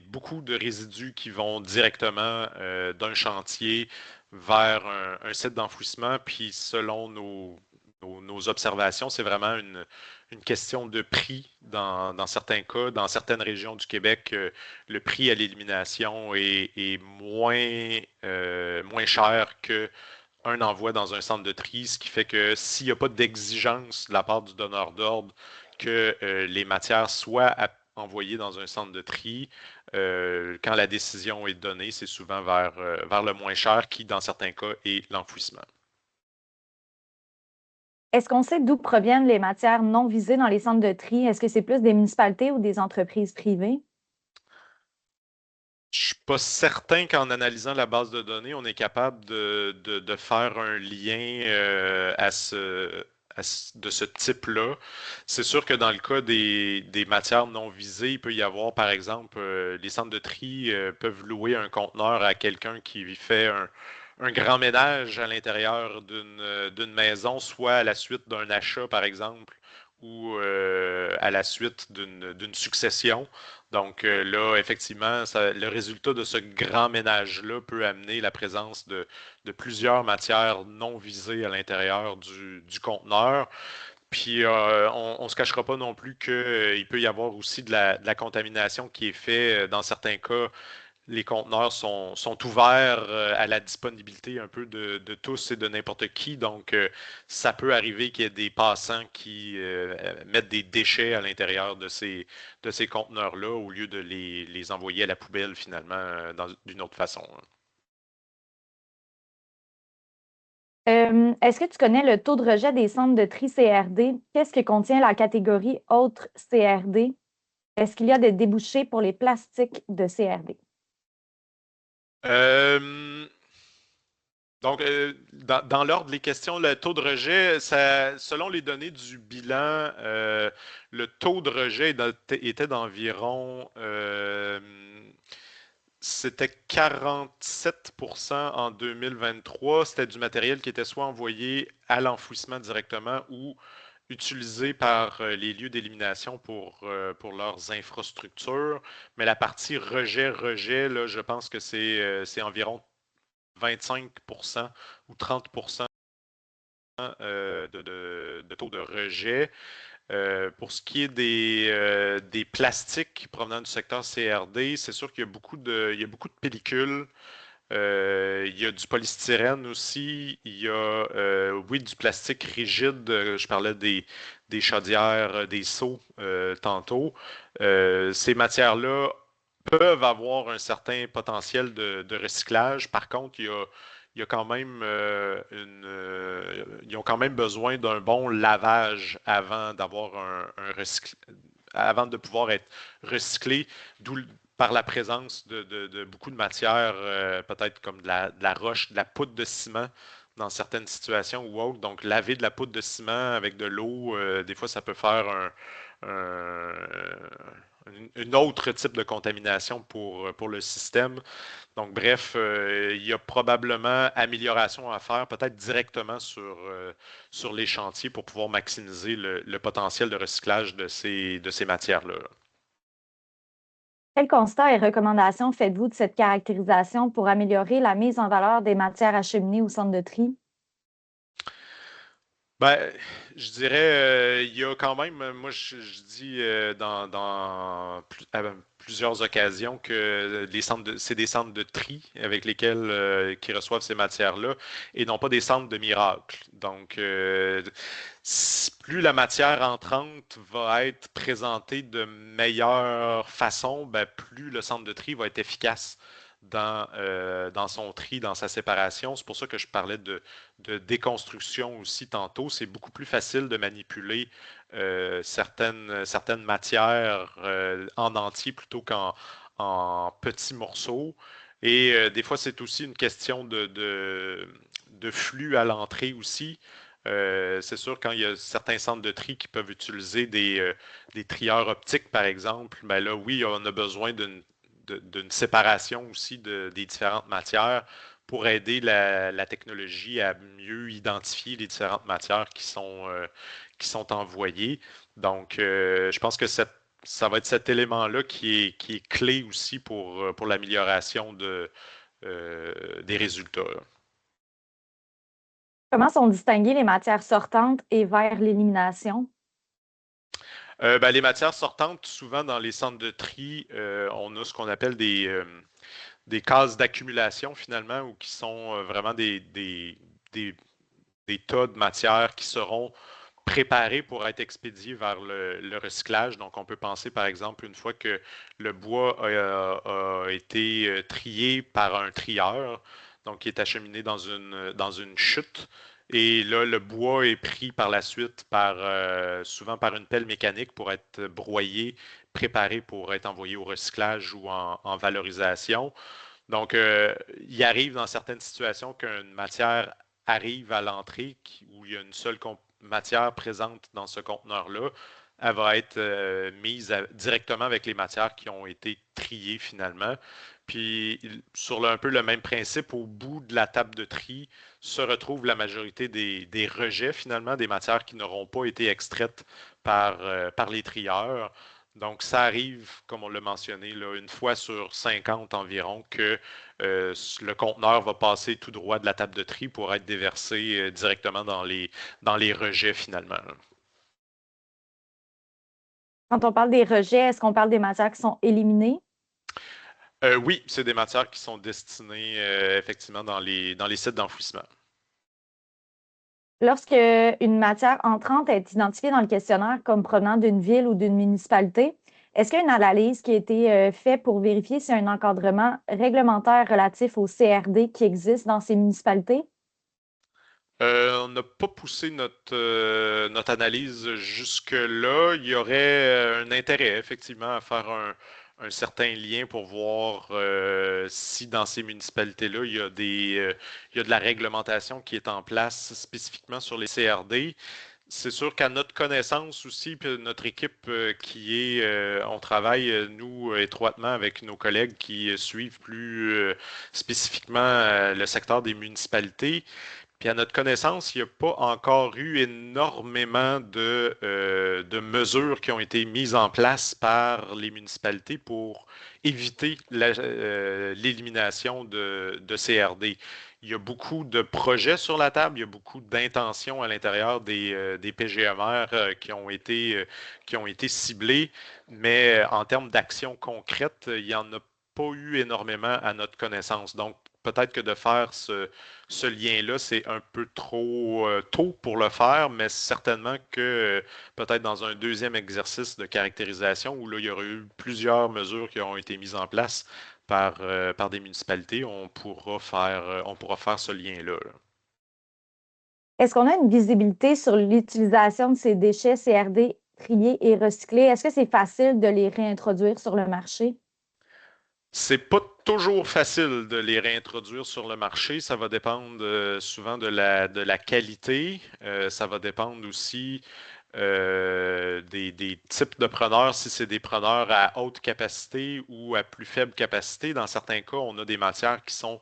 beaucoup de résidus qui vont directement d'un chantier vers un site d'enfouissement. Puis selon nos observations, c'est vraiment une question de prix dans certains cas. Dans certaines régions du Québec, le prix à l'élimination est moins cher que un envoi dans un centre de tri, ce qui fait que s'il n'y a pas d'exigence de la part du donneur d'ordre que les matières soient envoyées dans un centre de tri, quand la décision est donnée, c'est souvent vers le moins cher qui, dans certains cas, est l'enfouissement. Est-ce qu'on sait d'où proviennent les matières non visées dans les centres de tri? Est-ce que c'est plus des municipalités ou des entreprises privées? Je suis pas certain qu'en analysant la base de données, on est capable de faire un lien de ce type-là. C'est sûr que dans le cas des matières non visées, il peut y avoir, par exemple, les centres de tri peuvent louer un conteneur à quelqu'un qui fait un grand ménage à l'intérieur d'une maison, soit à la suite d'un achat, par exemple, ou à la suite d'une succession. Donc là, effectivement, le résultat de ce grand ménage-là peut amener la présence de plusieurs matières non visées à l'intérieur du conteneur. Puis on ne se cachera pas non plus qu'il peut y avoir aussi de la contamination qui est faite dans certains cas. Les conteneurs sont ouverts à la disponibilité un peu de tous et de n'importe qui. Donc, ça peut arriver qu'il y ait des passants qui mettent des déchets à l'intérieur de ces conteneurs-là au lieu de les envoyer à la poubelle finalement d'une autre façon. Est-ce que tu connais le taux de rejet des centres de tri CRD? Qu'est-ce que contient la catégorie autres CRD? Est-ce qu'il y a des débouchés pour les plastiques de CRD? Euh, Donc, dans l'ordre des questions, le taux de rejet, selon les données du bilan, le taux de rejet était d'environ, c'était 47% en 2023. C'était du matériel qui était soit envoyé à l'enfouissement directement ou utilisé par les lieux d'élimination pour leurs infrastructures. Mais la partie rejet, là, je pense que c'est environ 25% ou 30% de taux de rejet. Pour ce qui est des plastiques provenant du secteur CRD, c'est sûr qu'il y a il y a beaucoup de pellicules. Il y a du polystyrène aussi. Il y a, oui, du plastique rigide. Je parlais des chaudières, des seaux tantôt. Ces matières-là peuvent avoir un certain potentiel de recyclage. Par contre, il y a quand même ils ont quand même besoin d'un bon lavage avant d'avoir avant de pouvoir être recyclés, par la présence de beaucoup de matières, peut-être comme de la roche, de la poudre de ciment dans certaines situations ou autres. Donc, laver de la poudre de ciment avec de l'eau, des fois, ça peut faire un, une autre type de contamination pour le système. Donc, bref, il y a probablement amélioration à faire, peut-être directement sur les chantiers pour pouvoir maximiser le potentiel de recyclage de ces matières-là. Quels constats et recommandations faites-vous de cette caractérisation pour améliorer la mise en valeur des matières acheminées au centre de tri? Ben, je dirais, il y a quand même, moi je dis plusieurs occasions que c'est des centres de tri avec lesquels qui reçoivent ces matières-là et non pas des centres de miracle. Donc, plus la matière entrante va être présentée de meilleure façon, ben, plus le centre de tri va être efficace dans son tri, dans sa séparation. C'est pour ça que je parlais de déconstruction aussi tantôt. C'est beaucoup plus facile de manipuler certaines matières en entier plutôt qu'en petits morceaux. Et des fois, c'est aussi une question de flux à l'entrée aussi. C'est sûr, quand il y a certains centres de tri qui peuvent utiliser des trieurs optiques, par exemple, ben là, oui, on a besoin d'une séparation aussi des différentes matières pour aider la technologie à mieux identifier les différentes matières qui sont envoyées. Donc, je pense que ça va être cet élément-là qui est clé aussi pour l'amélioration des résultats. Comment sont distinguées les matières sortantes et vers l'élimination? Ben, les matières sortantes, souvent dans les centres de tri, on a ce qu'on appelle des cases d'accumulation finalement, ou qui sont vraiment des, des tas de matières qui seront préparées pour être expédiées vers le recyclage. Donc, on peut penser, par exemple, une fois que le bois a été trié par un trieur, donc qui est acheminé dans une chute. Et là, le bois est pris par la suite souvent par une pelle mécanique pour être broyé, préparé pour être envoyé au recyclage ou en valorisation. Donc, il arrive dans certaines situations qu'une matière arrive à l'entrée où il y a une seule matière présente dans ce conteneur-là. Elle va être mise directement avec les matières qui ont été triées finalement. Puis, sur un peu le même principe, au bout de la table de tri se retrouve la majorité des rejets finalement, des matières qui n'auront pas été extraites par les trieurs. Donc, ça arrive, comme on l'a mentionné, là, une fois sur 50 environ, que le conteneur va passer tout droit de la table de tri pour être déversé directement dans les rejets finalement, là. Quand on parle des rejets, est-ce qu'on parle des matières qui sont éliminées? Oui, c'est des matières qui sont destinées effectivement dans les sites d'enfouissement. Lorsque une matière entrante est identifiée dans le questionnaire comme provenant d'une ville ou d'une municipalité, est-ce qu'il y a une analyse qui a été faite pour vérifier s'il y a un encadrement réglementaire relatif au CRD qui existe dans ces municipalités? On n'a pas poussé notre analyse jusque-là. Il y aurait un intérêt, effectivement, à faire un certain lien pour voir si dans ces municipalités-là, il y a de la réglementation qui est en place spécifiquement sur les CRD. C'est sûr qu'à notre connaissance aussi, puis notre équipe on travaille, nous, étroitement avec nos collègues qui suivent plus spécifiquement le secteur des municipalités. Puis à notre connaissance, il n'y a pas encore eu énormément de mesures qui ont été mises en place par les municipalités pour éviter l'élimination de CRD. Il y a beaucoup de projets sur la table, il y a beaucoup d'intentions à l'intérieur des PGMR qui ont été ciblés, mais en termes d'actions concrètes, il n'y en a pas eu énormément à notre connaissance. Donc, peut-être que de faire ce lien-là, c'est un peu trop tôt pour le faire, mais certainement que peut-être dans un deuxième exercice de caractérisation où là, il y aurait eu plusieurs mesures qui ont été mises en place par des municipalités, on pourra faire ce lien-là, là. Est-ce qu'on a une visibilité sur l'utilisation de ces déchets CRD triés et recyclés? Est-ce que c'est facile de les réintroduire sur le marché? C'est pas toujours facile de les réintroduire sur le marché. Ça va dépendre souvent de la qualité. Ça va dépendre aussi des types de preneurs, si c'est des preneurs à haute capacité ou à plus faible capacité. Dans certains cas, on a des matières qui sont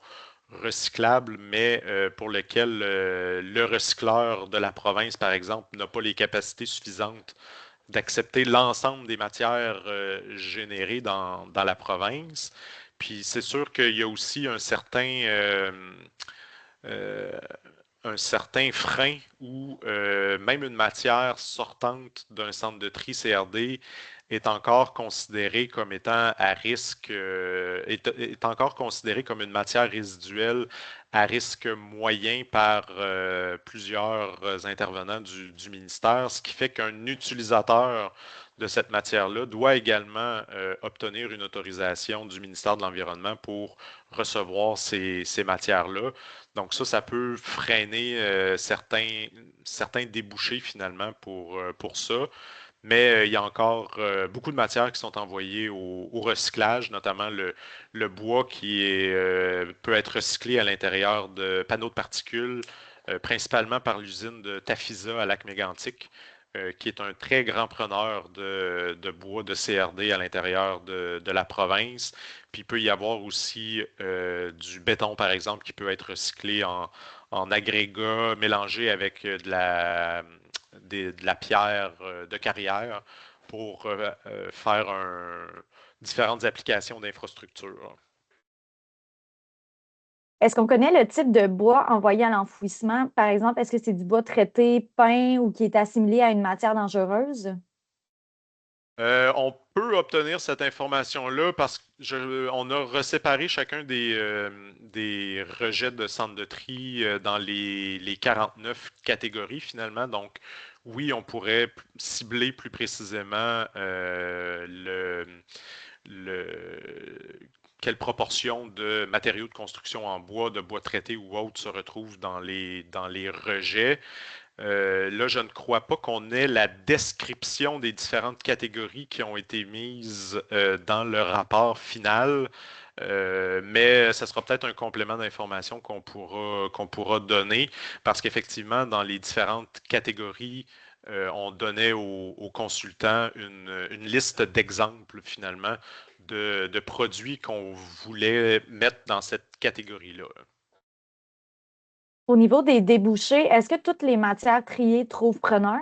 recyclables, mais pour lesquelles le recycleur de la province, par exemple, n'a pas les capacités suffisantes d'accepter l'ensemble des matières générées dans la province. Puis c'est sûr qu'il y a aussi euh, un certain frein où même une matière sortante d'un centre de tri CRD est encore considéré comme étant à risque, est encore considéré comme une matière résiduelle à risque moyen par plusieurs intervenants du ministère, ce qui fait qu'un utilisateur de cette matière-là doit également obtenir une autorisation du ministère de l'Environnement pour recevoir ces matières-là. Donc ça peut freiner certains débouchés finalement pour ça. Mais il y a encore beaucoup de matières qui sont envoyées au recyclage, notamment le bois peut être recyclé à l'intérieur de panneaux de particules, principalement par l'usine de Tafisa à Lac-Mégantic, qui est un très grand preneur de bois de CRD à l'intérieur de la province. Puis il peut y avoir aussi du béton, par exemple, qui peut être recyclé en agrégat mélangé avec de la pierre de carrière pour faire différentes applications d'infrastructure. Est-ce qu'on connaît le type de bois envoyé à l'enfouissement? Par exemple, est-ce que c'est du bois traité, peint ou qui est assimilé à une matière dangereuse? On peut obtenir cette information-là parce on a reséparé chacun des rejets de centre de tri dans les 49 catégories finalement. Donc, oui, on pourrait cibler plus précisément quelle proportion de matériaux de construction en bois, de bois traité ou autre se retrouve dans les rejets. Là, je ne crois pas qu'on ait la description des différentes catégories qui ont été mises dans le rapport final, mais ça sera peut-être un complément d'information qu'on pourra donner, parce qu'effectivement, dans les différentes catégories, on donnait aux consultants une liste d'exemples, finalement, de produits qu'on voulait mettre dans cette catégorie-là. Au niveau des débouchés, est-ce que toutes les matières triées trouvent preneur?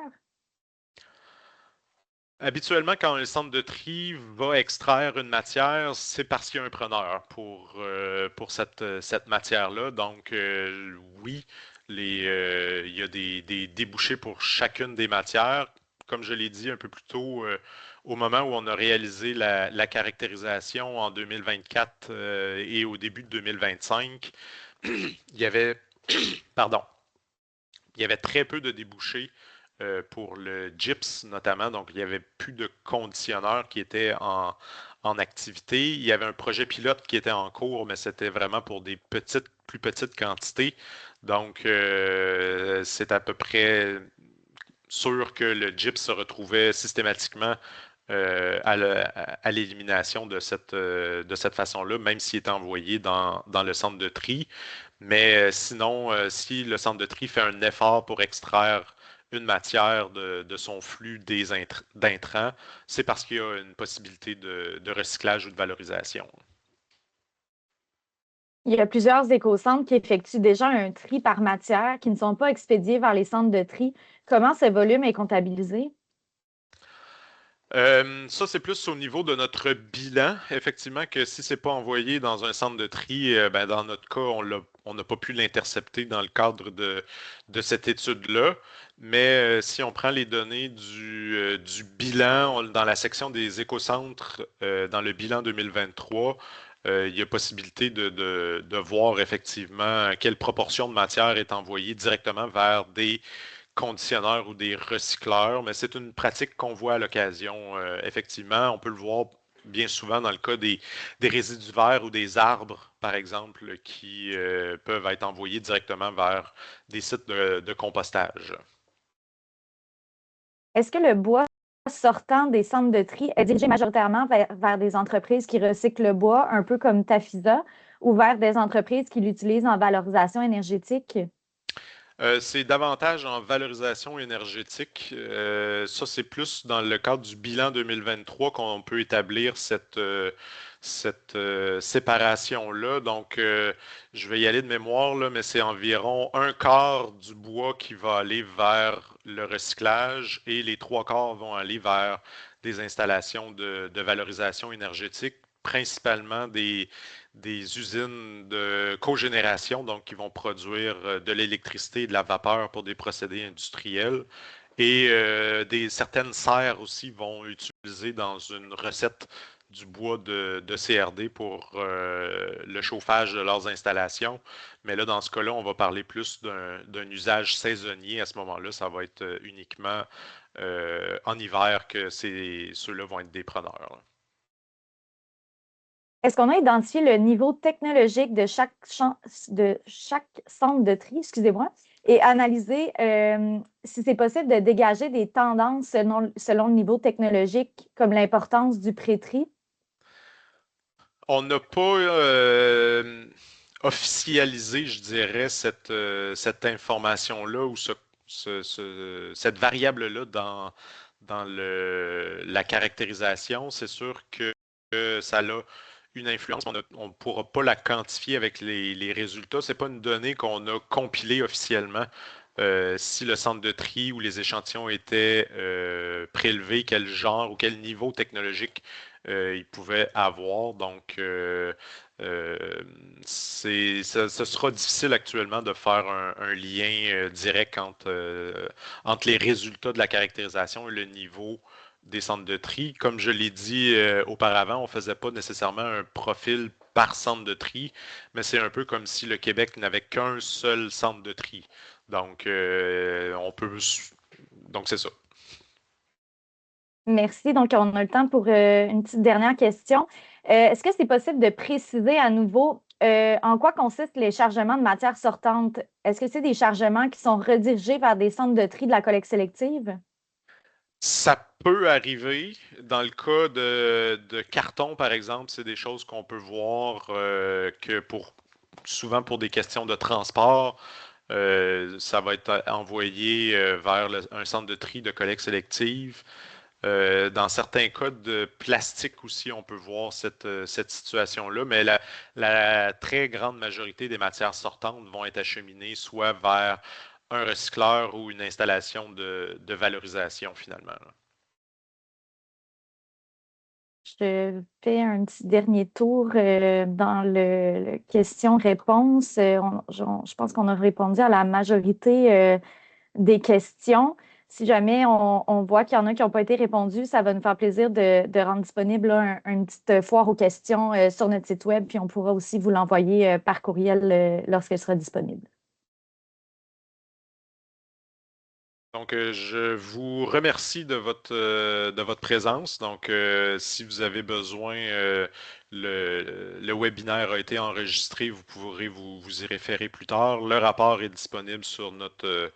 Habituellement, quand un centre de tri va extraire une matière, c'est parce qu'il y a un preneur pour cette matière-là. Donc, oui, il y a des débouchés pour chacune des matières. Comme je l'ai dit un peu plus tôt, au moment où on a réalisé la caractérisation en 2024 et au début de 2025, il y avait, pardon, il y avait très peu de débouchés pour le gyps notamment, donc il n'y avait plus de conditionneurs qui étaient en activité. Il y avait un projet pilote qui était en cours, mais c'était vraiment pour des plus petites quantités. Donc c'est à peu près sûr que le gyps se retrouvait systématiquement à l'élimination de cette façon-là, même s'il est envoyé dans le centre de tri. Mais sinon, si le centre de tri fait un effort pour extraire une matière de son flux d'intrants, c'est parce qu'il y a une possibilité de recyclage ou de valorisation. Il y a plusieurs écocentres qui effectuent déjà un tri par matière qui ne sont pas expédiés vers les centres de tri. Comment ce volume est comptabilisé? Ça, c'est plus au niveau de notre bilan. Effectivement, que si c'est pas envoyé dans un centre de tri, ben, dans notre cas, on n'a pas pu l'intercepter dans le cadre de cette étude-là. Mais si on prend les données du bilan dans la section des écocentres, dans le bilan 2023, il y a possibilité de voir effectivement quelle proportion de matière est envoyée directement vers des conditionneurs ou des recycleurs, mais c'est une pratique qu'on voit à l'occasion. Effectivement, on peut le voir bien souvent dans le cas des résidus verts ou des arbres, par exemple, qui peuvent être envoyés directement vers des sites de compostage. Est-ce que le bois sortant des centres de tri est dirigé majoritairement vers des entreprises qui recyclent le bois, un peu comme Tafisa, ou vers des entreprises qui l'utilisent en valorisation énergétique? C'est davantage en valorisation énergétique. Ça, c'est plus dans le cadre du bilan 2023 qu'on peut établir cette séparation-là. Donc, je vais y aller de mémoire, là, mais c'est environ un quart du bois qui va aller vers le recyclage et les trois quarts vont aller vers des installations de valorisation énergétique, principalement des usines de cogénération, donc qui vont produire de l'électricité et de la vapeur pour des procédés industriels. Et certaines serres aussi vont utiliser dans une recette du bois de CRD pour le chauffage de leurs installations. Mais là, dans ce cas-là, on va parler plus d'un usage saisonnier. À ce moment-là, ça va être uniquement en hiver que ceux-là vont être des preneurs. Là. Est-ce qu'on a identifié le niveau technologique de chaque centre de tri, excusez-moi, et analysé si c'est possible de dégager des tendances selon le niveau technologique, comme l'importance du pré-tri? On n'a pas officialisé, je dirais, cette information-là ou cette variable-là dans la caractérisation. C'est sûr que ça a une influence. On ne pourra pas la quantifier avec les résultats. Ce n'est pas une donnée qu'on a compilée officiellement. Si le centre de tri ou les échantillons étaient prélevés, quel genre ou quel niveau technologique ils pouvaient avoir. Donc, ce sera difficile actuellement de faire un lien direct entre les résultats de la caractérisation et le niveau des centres de tri. Comme je l'ai dit auparavant, on ne faisait pas nécessairement un profil par centre de tri, mais c'est un peu comme si le Québec n'avait qu'un seul centre de tri. Donc, Donc, c'est ça. Merci. Donc, on a le temps pour une petite dernière question. Est-ce que c'est possible de préciser à nouveau en quoi consistent les chargements de matière sortante? Est-ce que c'est des chargements qui sont redirigés vers des centres de tri de la collecte sélective? Ça peut arriver. Dans le cas de carton, par exemple, c'est des choses qu'on peut voir que souvent pour des questions de transport, ça va être envoyé vers un centre de tri de collecte sélective. Dans certains cas de plastique aussi, on peut voir cette situation-là, mais la très grande majorité des matières sortantes vont être acheminées soit vers un recycleur ou une installation de valorisation finalement. Là. Je fais un petit dernier tour dans le question-réponse. Je pense qu'on a répondu à la majorité des questions. Si jamais on voit qu'il y en a qui n'ont pas été répondues, ça va nous faire plaisir de rendre disponible là, une petite foire aux questions sur notre site web, puis on pourra aussi vous l'envoyer par courriel lorsqu'elle sera disponible. Donc, je vous remercie de votre présence. Donc, si vous avez besoin, le webinaire a été enregistré, vous pourrez vous y référer plus tard. Le rapport est disponible sur notre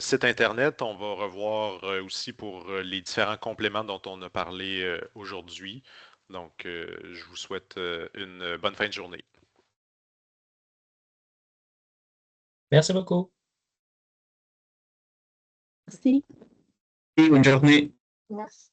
site Internet. On va revoir aussi pour les différents compléments dont on a parlé aujourd'hui. Donc, je vous souhaite une bonne fin de journée. Merci beaucoup. Merci. Et bonne journée. Merci.